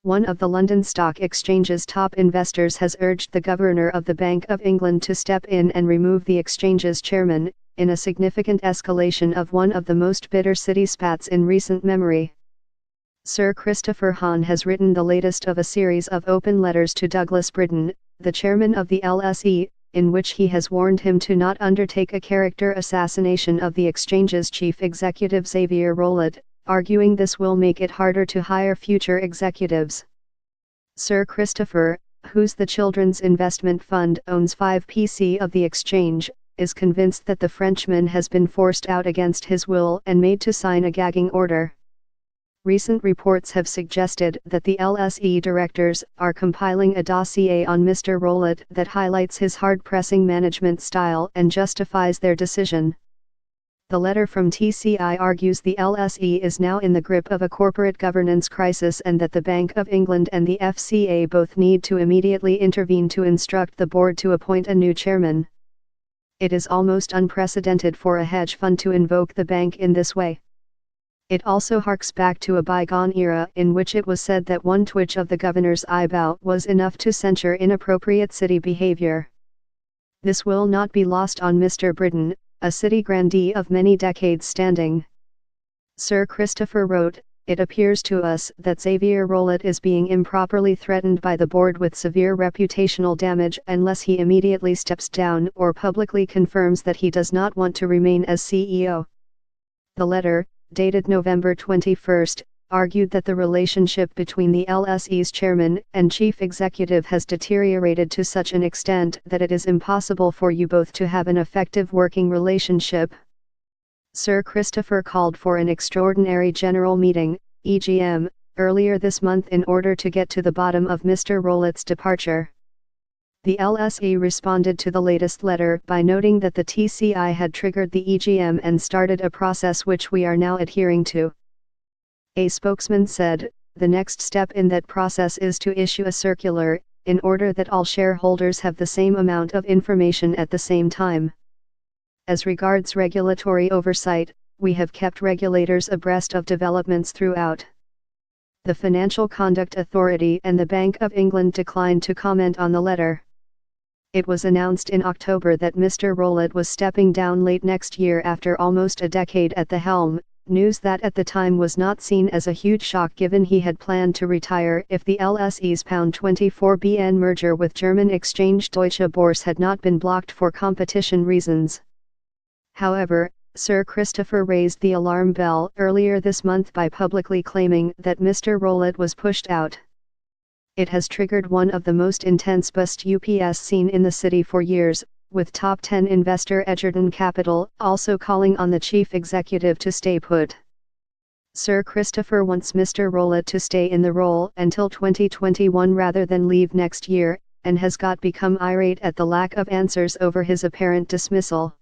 one of the London Stock Exchange's top investors has urged the Governor of the Bank of England to step in and remove the exchange's chairman, in a significant escalation of one of the most bitter city spats in recent memory. Sir Christopher Hahn has written the latest of a series of open letters to Douglas Britton, the chairman of the LSE, in which he has warned him to not undertake a character assassination of the exchange's chief executive Xavier Rolet, arguing this will make it harder to hire future executives. Sir Christopher, whose the Children's Investment Fund owns 5% of the exchange, is convinced that the Frenchman has been forced out against his will and made to sign a gagging order. Recent reports have suggested that the LSE directors are compiling a dossier on Mr. Rolet that highlights his hard-pressing management style and justifies their decision. The letter from TCI argues the LSE is now in the grip of a corporate governance crisis and that the Bank of England and the FCA both need to immediately intervene to instruct the board to appoint a new chairman. It is almost unprecedented for a hedge fund to invoke the bank in this way. It also harks back to a bygone era in which it was said that one twitch of the governor's eyebrow was enough to censure inappropriate city behavior. This will not be lost on Mr. Britton, a city grandee of many decades standing. Sir Christopher wrote, "It appears to us that Xavier Rolet is being improperly threatened by the board with severe reputational damage unless he immediately steps down or publicly confirms that he does not want to remain as CEO." The letter, dated November 21, argued that the relationship between the LSE's chairman and chief executive has deteriorated to such an extent that it is impossible for you both to have an effective working relationship. Sir Christopher called for an extraordinary general meeting, EGM, earlier this month in order to get to the bottom of Mr. Rolet's departure. The LSE responded to the latest letter by noting that the TCI had triggered the EGM and started a process which we are now adhering to. A spokesman said, "The next step in that process is to issue a circular, in order that all shareholders have the same amount of information at the same time. As regards regulatory oversight, we have kept regulators abreast of developments throughout." The Financial Conduct Authority and the Bank of England declined to comment on the letter. It was announced in October that Mr. Rolet was stepping down late next year after almost a decade at the helm, news that at the time was not seen as a huge shock given he had planned to retire if the LSE's £24 billion merger with German exchange Deutsche Börse had not been blocked for competition reasons. However, Sir Christopher raised the alarm bell earlier this month by publicly claiming that Mr. Rolet was pushed out. It has triggered one of the most intense bust-ups seen in the city for years, with top 10 investor Egerton Capital also calling on the chief executive to stay put. Sir Christopher wants Mr. Rolet to stay in the role until 2021 rather than leave next year, and has become irate at the lack of answers over his apparent dismissal.